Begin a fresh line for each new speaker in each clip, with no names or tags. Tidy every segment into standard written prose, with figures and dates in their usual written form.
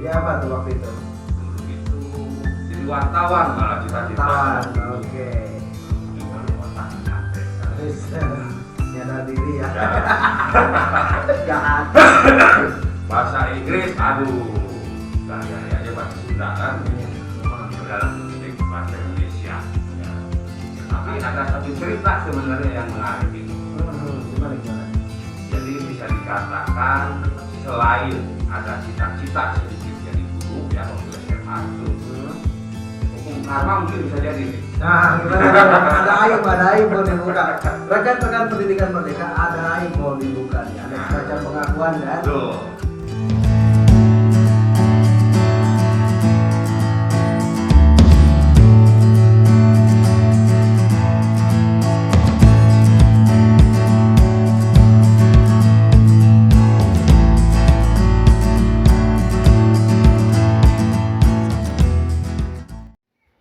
Jadi apa tuh waktu itu?
Dulu itu jadi wartawan malah cita-cita.
Oke.
Baru otak nyampe.
Terus nyadar diri ya.
Ya.
Jahat.
Bahasa Inggris, aduh, gaya aja bahasa Sunda kan. Dalam titik bahasa Indonesia. Ya. Tapi ada satu cerita sebenarnya yang menarik ini.
Gimana?
Jadi bisa dikatakan selain ada cita-cita sedikit jadi guru ya waktu SMA itu, hukum karma mungkin bisa jadi nih.
Nah, gimana? Ada aib mau dibuka. Rekan-rekan pendidikan merdeka ada aib mau dibuka. Ada semacam pengakuan kan?
Betul.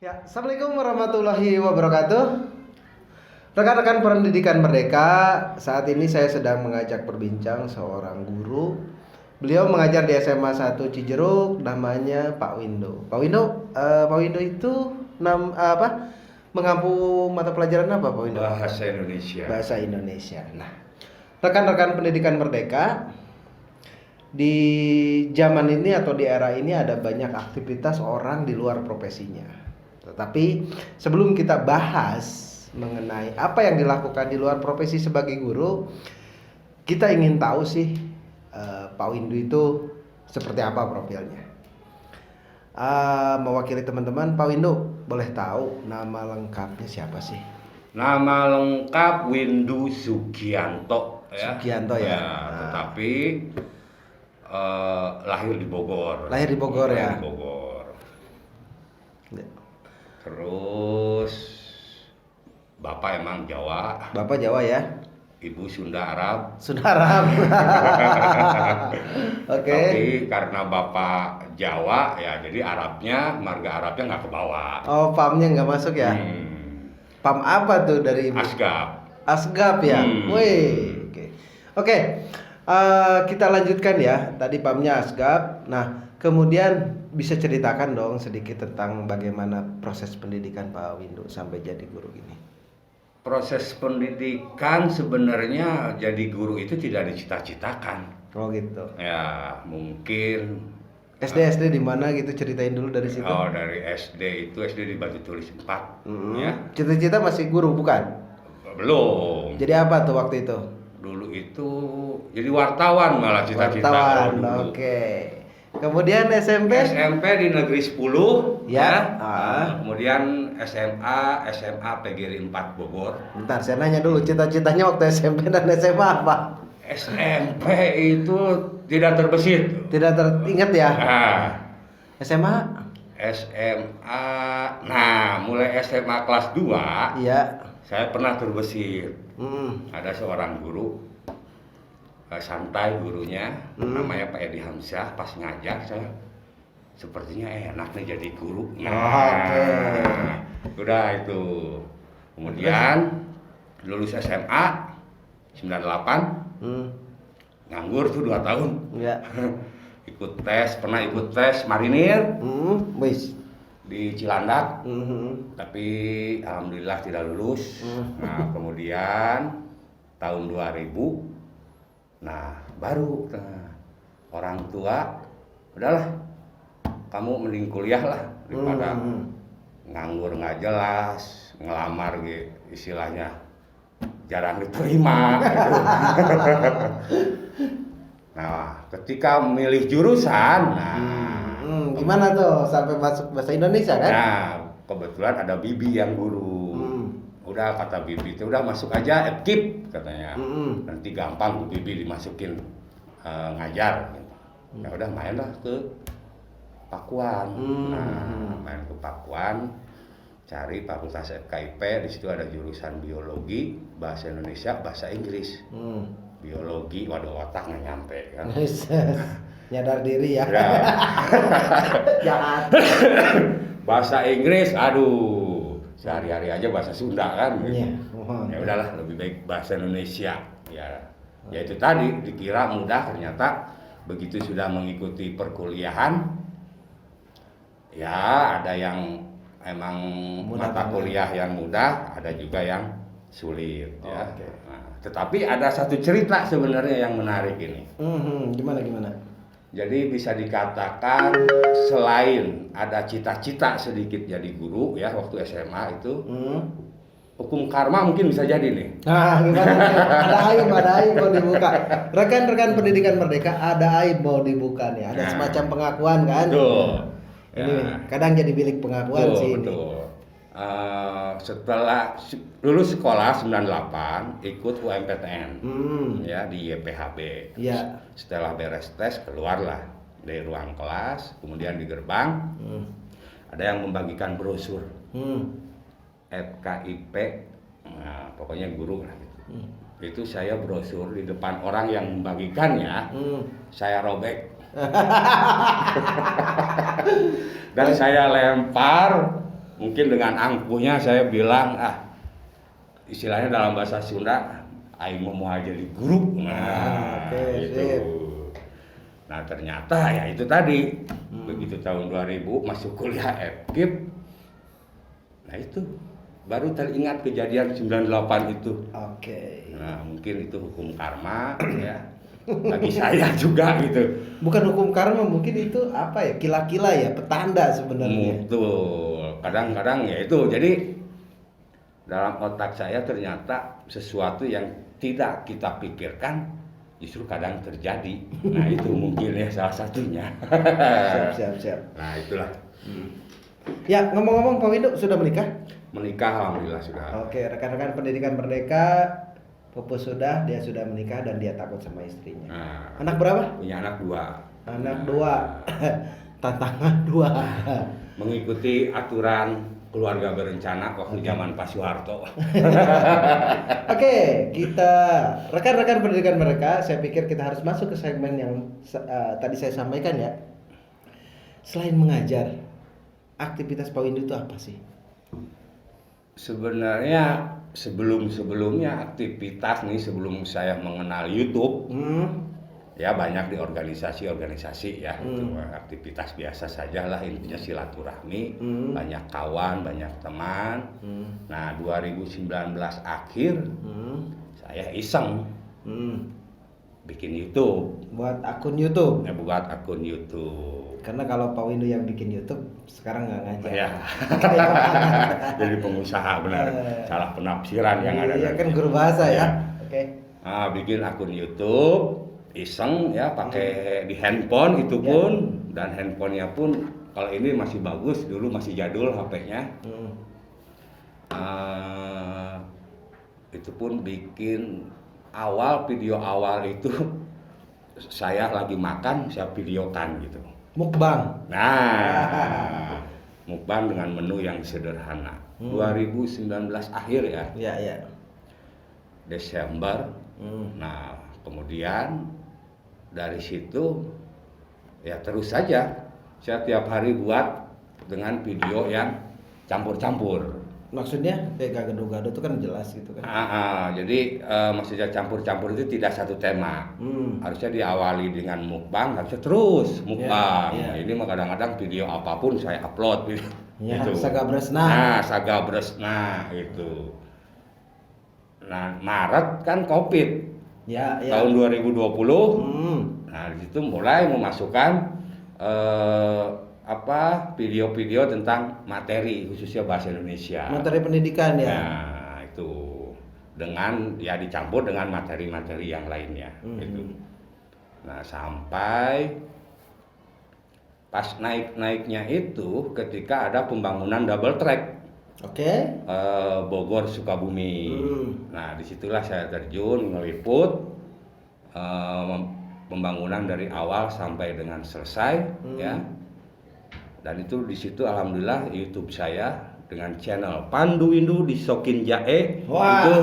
Ya, Assalamualaikum warahmatullahi wabarakatuh. Rekan-rekan pendidikan merdeka, saat ini saya sedang mengajak berbincang seorang guru. Beliau mengajar di SMA 1 Cijeruk, namanya Pak Windo. Pak Windo itu mengampu mata pelajaran apa Pak Windo?
Bahasa Indonesia.
Bahasa Indonesia. Nah, rekan-rekan pendidikan merdeka, di zaman ini atau di era ini ada banyak aktivitas orang di luar profesinya. Tetapi sebelum kita bahas mengenai apa yang dilakukan di luar profesi sebagai guru, kita ingin tahu sih Pak Windu itu seperti apa profilnya. Mewakili teman-teman, Pak Windu boleh tahu nama lengkapnya siapa sih?
Nama lengkap Windu Sugianto ya.
Sugianto ya.
Tetapi lahir di Bogor.
Lahir di Bogor ya.
Di Bogor. Terus bapak emang Jawa.
Bapak Jawa ya.
Ibu Sunda Arab.
Sunda Arab. Oke.
Tapi karena bapak Jawa ya, jadi Arabnya, marga Arabnya nggak ke bawah.
Oh, pamnya nggak masuk ya? Pam apa tuh dari ibu?
Asgab.
Asgab ya. Wih. Oke. Kita lanjutkan ya. Tadi pamnya Asgab. Nah, kemudian bisa ceritakan dong sedikit tentang bagaimana proses pendidikan Pak Windu sampai jadi guru gini.
Proses pendidikan sebenarnya jadi guru itu tidak dicita-citakan.
Oh gitu.
Ya, mungkin
SD di mana gitu, ceritain dulu dari situ.
Oh, dari SD itu SD di Batu Tulis 4. Ya.
Cita-cita masih guru bukan?
Belum.
Jadi apa tuh waktu itu?
Dulu itu jadi wartawan malah cita-cita.
Wartawan. Oke. Kemudian SMP
di Negeri 10
ya.
Kemudian SMA PGRI 4 Bogor.
Bentar, saya nanya dulu cita-citanya waktu SMP dan SMA apa?
SMP itu tidak terbesit.
Tidak teringat ya?
Nah,
SMA?
Nah, mulai SMA kelas 2
iya.
saya pernah terbesit. Ada seorang guru, santai gurunya, namanya Pak Edi Hamzah. Pas ngajar saya sepertinya enak nih jadi guru. Udah itu. Kemudian lulus SMA 98, nganggur tuh 2 tahun.
Iya.
Pernah ikut tes marinir
Wis
di Cilandak, tapi alhamdulillah tidak lulus. Nah, kemudian tahun 2000, nah baru orang tua, udahlah kamu mending kuliah lah daripada nganggur nggak jelas, ngelamar gitu istilahnya jarang diterima gitu. Nah, ketika memilih jurusan,
gimana tuh sampai masuk bahasa Indonesia kan?
Nah, kebetulan ada Bibi yang guru. Udah kata Bibi itu udah masuk aja FKIP katanya. Nanti gampang Bibi dimasukin ngajar. Ya udah mainlah ke Pakuan. Nah, main ke Pakuan, cari Fakultas FKIP. Di situ ada jurusan biologi, bahasa Indonesia, bahasa Inggris. Biologi, waduh otak nggak nyampe kan.
Nyadar diri ya. Jahat.
Bahasa Inggris, aduh, sehari-hari aja bahasa Sunda kan. Gitu.
Iya.
Ya udahlah, lebih baik bahasa Indonesia. Ya itu tadi dikira mudah, ternyata begitu sudah mengikuti perkuliahan, Ya, ada yang emang
Mudah
mata
banget.
kuliah yang mudah, ada juga yang sulit ya.
Oke.
Nah, tetapi ada satu cerita sebenarnya yang menarik ini.
Gimana?
Jadi bisa dikatakan selain ada cita-cita sedikit jadi guru ya waktu SMA itu, hukum karma mungkin bisa jadi nih.
Nah, gimana? Ada aib mau dibuka. Rekan-rekan pendidikan Merdeka, ada aib mau dibuka nih. Ada
Nah.
semacam pengakuan kan?
Betul.
Ini
Ya.
kadang jadi bilik pengakuan sih ini.
Betul. Setelah lulus sekolah 98 ikut UMPTN ya di YPHB.
Iya.
Setelah beres tes keluarlah dari ruang kelas, kemudian di gerbang ada yang membagikan brosur FKIP, nah, pokoknya guru lah gitu. Itu saya brosur di depan orang yang membagikannya, saya robek. Dan saya lempar, mungkin dengan angkuhnya saya bilang, istilahnya dalam bahasa Sunda, aing mau jadi guru. Nah,
oke,
gitu.
sip.
Nah, ternyata ya itu tadi, begitu tahun 2000 masuk kuliah FKIP. Nah, itu baru teringat kejadian 98 itu.
Oke.
Nah, mungkin itu hukum karma ya. Bagi saya juga gitu.
Bukan hukum karma, mungkin itu apa ya? Kila-kila ya, petanda sebenarnya.
Betul. Kadang-kadang ya itu. Jadi dalam otak saya ternyata sesuatu yang tidak kita pikirkan justru kadang terjadi. Nah, itu mungkin ya salah satunya.
Siap.
Nah, itulah.
Ya, ngomong-ngomong Pak Windu sudah menikah?
Menikah alhamdulillah sudah.
Oke, rekan-rekan pendidikan Merdeka, Pupus sudah, dia sudah menikah dan dia takut sama istrinya.
Nah,
Anak berapa?
punya anak 2.
Anak 2. Tantangan 2.
Mengikuti aturan keluarga berencana waktu zaman Pak Soeharto.
Oke, kita rekan-rekan pendidikan mereka, saya pikir kita harus masuk ke segmen yang tadi saya sampaikan ya. Selain mengajar, aktivitas Pak Windu itu apa sih?
Sebenarnya sebelumnya aktivitas nih sebelum saya mengenal YouTube ya banyak di organisasi ya itu aktivitas biasa saja lah intinya silaturahmi banyak kawan banyak teman. Nah 2019 akhir saya iseng bikin YouTube
Buat akun YouTube.
buat akun YouTube.
Karena kalau Pak Windu yang bikin YouTube sekarang nggak ngajar.
Ya. Jadi pengusaha benar. Salah penafsiran yang ada.
Iya kan guru bahasa ya. Oke.
Nah, bikin akun YouTube iseng ya pakai di handphone itu pun dan handphonenya pun kalau ini masih bagus dulu masih jadul HP-nya. Itu pun bikin video awal itu saya lagi makan saya videokan gitu.
Mukbang.
Nah, mukbang dengan menu yang sederhana. 2019 akhir ya.
Iya.
Desember. Nah, kemudian dari situ ya terus saja saya tiap hari buat dengan video yang campur-campur.
Maksudnya kayak gado-gado itu kan jelas gitu kan.
Jadi maksudnya campur-campur itu tidak satu tema. Harusnya diawali dengan mukbang, harusnya terus mukbang.
Ya.
Ini mah kadang-kadang video apapun saya upload
Ya,
gitu.
Sagabresna.
Nah, Sagabresna itu. Nah, Maret kan Covid.
Ya.
Tahun 2020. Nah, di situ mulai memasukkan video-video tentang materi khususnya bahasa Indonesia.
Materi pendidikan ya.
Nah, itu dengan ya dicampur dengan materi-materi yang lainnya gitu. Nah, sampai pas naik-naiknya itu ketika ada pembangunan double track.
Oke.
Bogor Sukabumi. Nah, disitulah saya terjun meliput pembangunan dari awal sampai dengan selesai ya. Dan itu di situ alhamdulillah YouTube saya dengan channel Pandu Windu di Sokin Jae itu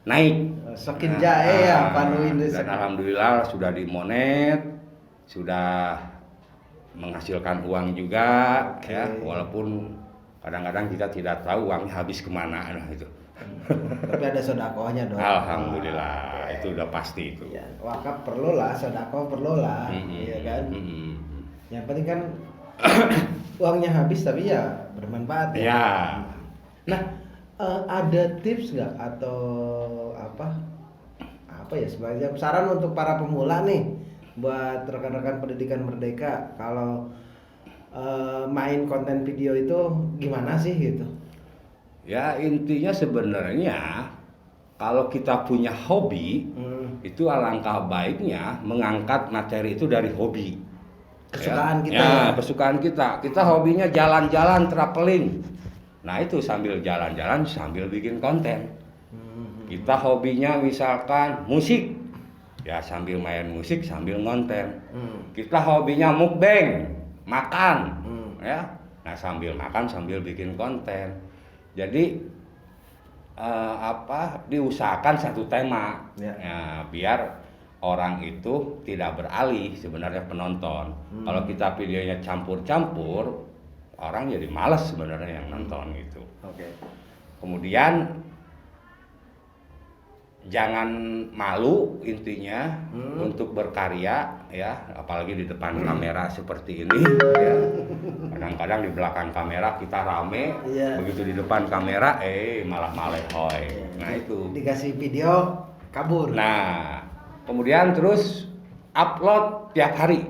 naik.
Sokin Jae ya Pandu Windu.
Dan alhamdulillah sudah dimonet, sudah menghasilkan uang juga ya, walaupun kadang-kadang kita tidak tahu uangnya habis kemana itu.
Tapi ada sodakohnya dong.
Alhamdulillah, itu udah pasti itu.
Ya, wakaf perlu lah, sodakoh perlu lah, iya kan. Yang penting kan uangnya habis tapi ya bermanfaat ya.
Ya.
Nah, ada tips nggak atau apa ya sebagai saran untuk para pemula nih buat rekan-rekan pendidikan Merdeka kalau main konten video itu gimana sih gitu?
Ya intinya sebenarnya kalau kita punya hobi itu alangkah baiknya mengangkat materi itu dari hobi.
Kesukaan kita.
Ya, kesukaan kita. Kita hobinya jalan-jalan traveling. Nah, itu sambil jalan-jalan sambil bikin konten. Kita hobinya misalkan musik. Ya, sambil main musik sambil ngonten. Kita hobinya mukbang, makan. Ya. Nah, sambil makan sambil bikin konten. Jadi diusahakan satu tema. Ya, biar orang itu tidak beralih sebenarnya penonton. Kalau kita videonya campur-campur, orang jadi malas sebenarnya yang nonton gitu. Kemudian jangan malu intinya untuk berkarya ya, apalagi di depan kamera seperti ini ya. Kadang-kadang di belakang kamera kita rame, begitu di depan kamera malah malehoy. Nah, itu
dikasih video kabur.
Nah, kemudian terus upload tiap hari.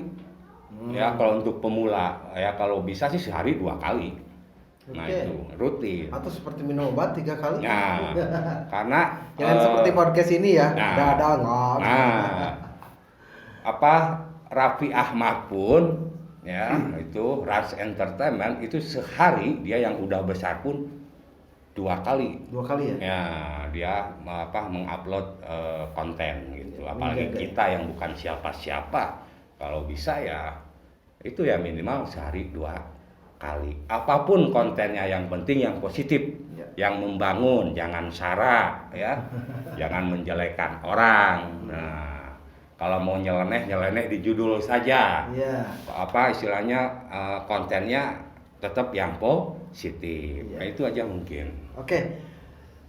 Ya, kalau untuk pemula ya kalau bisa sih sehari 2 kali. Nah, itu rutin.
Atau seperti minum obat 3 kali.
Nah, karena
jangan seperti podcast ini ya.
Raffi Ahmad pun ya itu Rans Entertainment itu sehari dia yang udah besar pun 2 kali.
2 kali ya?
Ya, dia mengupload konten gitu. Apalagi kita yang bukan siapa-siapa, kalau bisa ya itu ya minimal sehari 2 kali. Apapun kontennya yang penting yang positif, yang membangun, jangan sara ya, jangan menjelekkan orang. Nah, kalau mau nyeleneh di judul saja. Istilahnya kontennya tetap yang positif. Nah, itu aja mungkin.
Oke.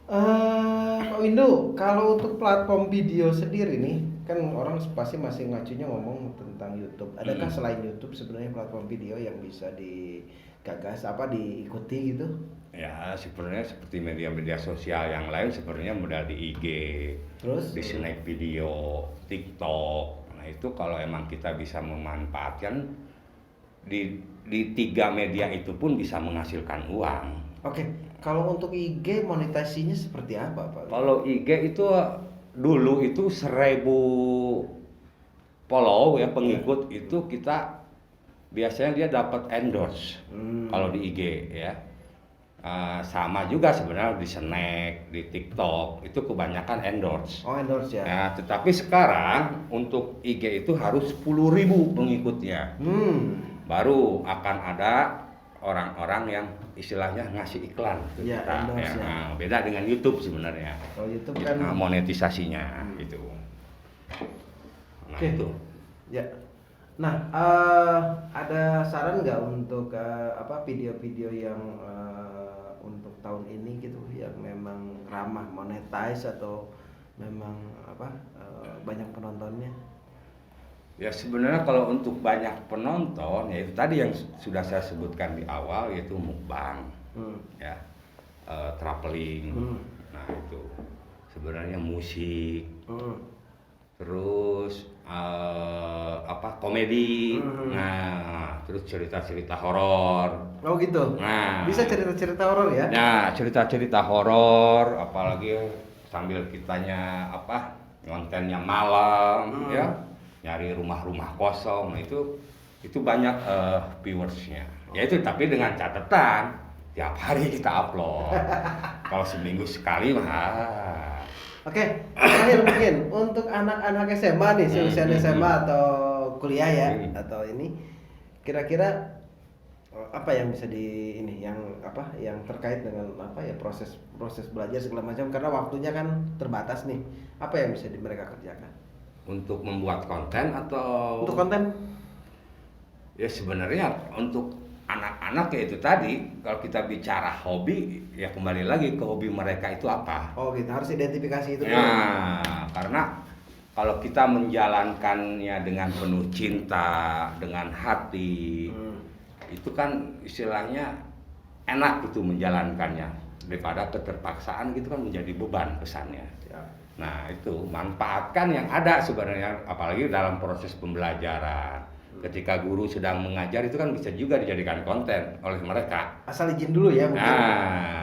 Pak Windu, kalau untuk platform video sendiri nih, kan orang pasti masih ngacunya ngomong tentang YouTube. Adakah selain YouTube sebenarnya platform video yang bisa digagas diikuti gitu?
Ya, sebenarnya seperti media-media sosial yang lain sebenarnya modal di IG, terus di snack video, TikTok. Nah, itu kalau emang kita bisa memanfaatkan di 3 media itu pun bisa menghasilkan uang.
Kalau untuk IG monetasinya seperti apa, Pak?
Kalau IG itu dulu itu 1000 follow ya pengikut itu kita biasanya dia dapat endorse kalau di IG ya. Sama juga sebenarnya di snack, di TikTok itu kebanyakan endorse.
Endorse ya.
Nah, tetapi sekarang untuk IG itu harus 10.000 pengikutnya. Baru akan ada orang-orang yang istilahnya ngasih iklan ke kita. Beda dengan YouTube sebenarnya.
Kalau YouTube kan
monetisasinya gitu. Nah, itu.
Ya. Nah, ada saran nggak untuk video-video yang untuk tahun ini gitu yang memang ramah monetize atau memang banyak penontonnya?
Ya sebenarnya kalau untuk banyak penonton ya itu tadi yang sudah saya sebutkan di awal yaitu mukbang, ya traveling, nah itu sebenarnya musik, terus komedi, nah terus cerita-cerita horor.
Oh gitu.
Nah
bisa cerita-cerita horor ya?
Nah cerita-cerita horor, apalagi sambil kitanya kontennya malam, ya. Nyari rumah-rumah kosong, nah itu banyak viewersnya. Ya itu tapi dengan catatan tiap hari kita upload. Kalau seminggu sekali mah.
Terakhir mungkin untuk anak-anak SMA nih, usia SMA atau kuliah ya atau ini, kira-kira apa yang bisa yang terkait dengan proses belajar segala macam karena waktunya kan terbatas nih. Apa yang bisa mereka kerjakan?
Untuk membuat konten atau
untuk konten?
Ya sebenarnya untuk anak-anak ya itu tadi kalau kita bicara hobi ya kembali lagi ke hobi mereka itu apa.
Gitu harus identifikasi itu.
Karena kalau kita menjalankannya dengan penuh cinta, dengan hati, itu kan istilahnya enak gitu menjalankannya daripada keterpaksaan gitu kan menjadi beban kesannya. Nah itu manfaatkan yang ada sebenarnya, apalagi dalam proses pembelajaran. Ketika guru sedang mengajar itu kan bisa juga dijadikan konten oleh mereka.
Asal izin dulu ya mungkin.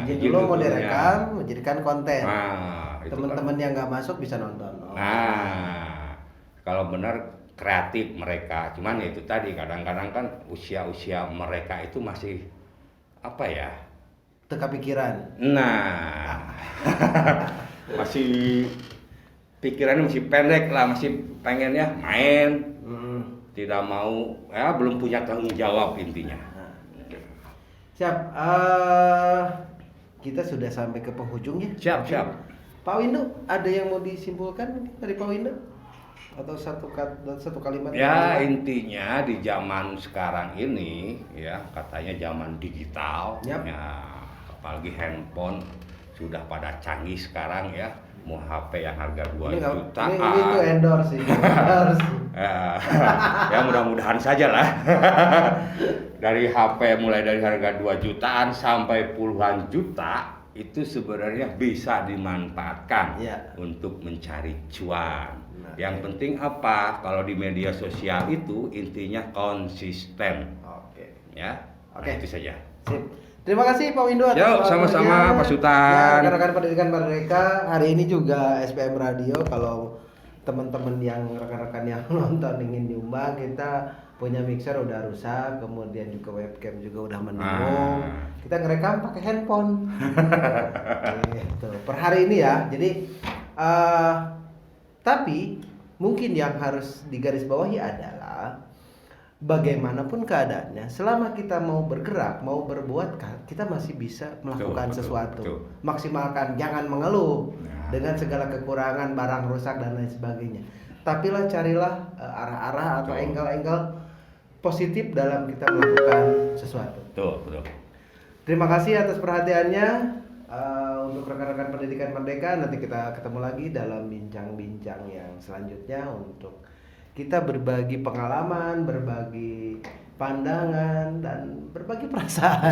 Izin dulu mau
gurunya.
direkam, menjadikan konten.
Nah, itu
teman-teman
kan.
yang nggak masuk bisa nonton.
Nah, kalau benar kreatif mereka, cuman ya itu tadi kadang-kadang kan usia-usia mereka itu masih apa ya?
Teka pikiran.
Nah, masih pikirannya masih pendek lah, masih pengennya main, tidak mau, ya belum punya tanggung jawab intinya.
Siap. Kita sudah sampai ke penghujung ya.
Siap.
Pak Windu, ada yang mau disimpulkan dari Pak Windu? Atau satu kalimat?
Ya intinya di zaman sekarang ini ya katanya zaman digital,
Yap.
ya apalagi handphone sudah pada canggih sekarang ya, mau HP yang harga 2 jutaan.
Ini tuh endorse sih. Endorse.
Ya mudah-mudahan saja lah. Dari HP mulai dari harga 2 jutaan sampai puluhan juta itu sebenarnya bisa dimanfaatkan untuk mencari cuan. Yang penting apa? Kalau di media sosial itu intinya konsisten. Ya. Oke. Itu saja.
Sip. Terima kasih Pak Windu atas
Yuk, sama-sama Pak Sultan.
Ya, rekan-rekan pendidikan Merdeka, hari ini juga SPM Radio, kalau teman-teman yang rekan-rekan yang nonton ingin nyumbang, kita punya mixer udah rusak, kemudian juga webcam juga udah mendung. Kita ngerekam pakai handphone. Gitu. Per hari ini ya. Jadi tapi mungkin yang harus digarisbawahi adalah bagaimanapun keadaannya, selama kita mau bergerak, mau berbuat, kita masih bisa melakukan sesuatu. Maksimalkan, jangan mengeluh dengan segala kekurangan, barang rusak dan lain sebagainya. Tapi carilah arah-arah atau angle-angle positif dalam kita melakukan sesuatu.
Betul.
Terima kasih atas perhatiannya. Untuk rekan-rekan pendidikan Merdeka, nanti kita ketemu lagi dalam bincang-bincang yang selanjutnya untuk kita berbagi pengalaman, berbagi pandangan, dan berbagi perasaan.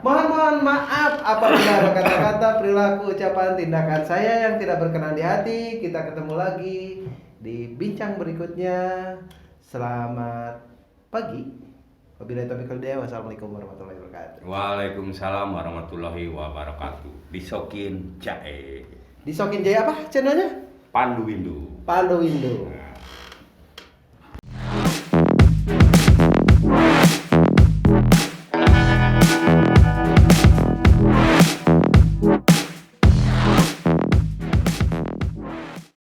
Mohon maaf apabila ada kata-kata, perilaku, ucapan, tindakan saya yang tidak berkenan di hati. Kita ketemu lagi di bincang berikutnya. Selamat pagi. Wabillahi taufiq wal hidayah. Wassalamualaikum warahmatullahi wabarakatuh.
Waalaikumsalam warahmatullahi wabarakatuh. Disokin Jae.
Disokin Jaya apa channelnya?
Pandu Windu.
Pandu Windu.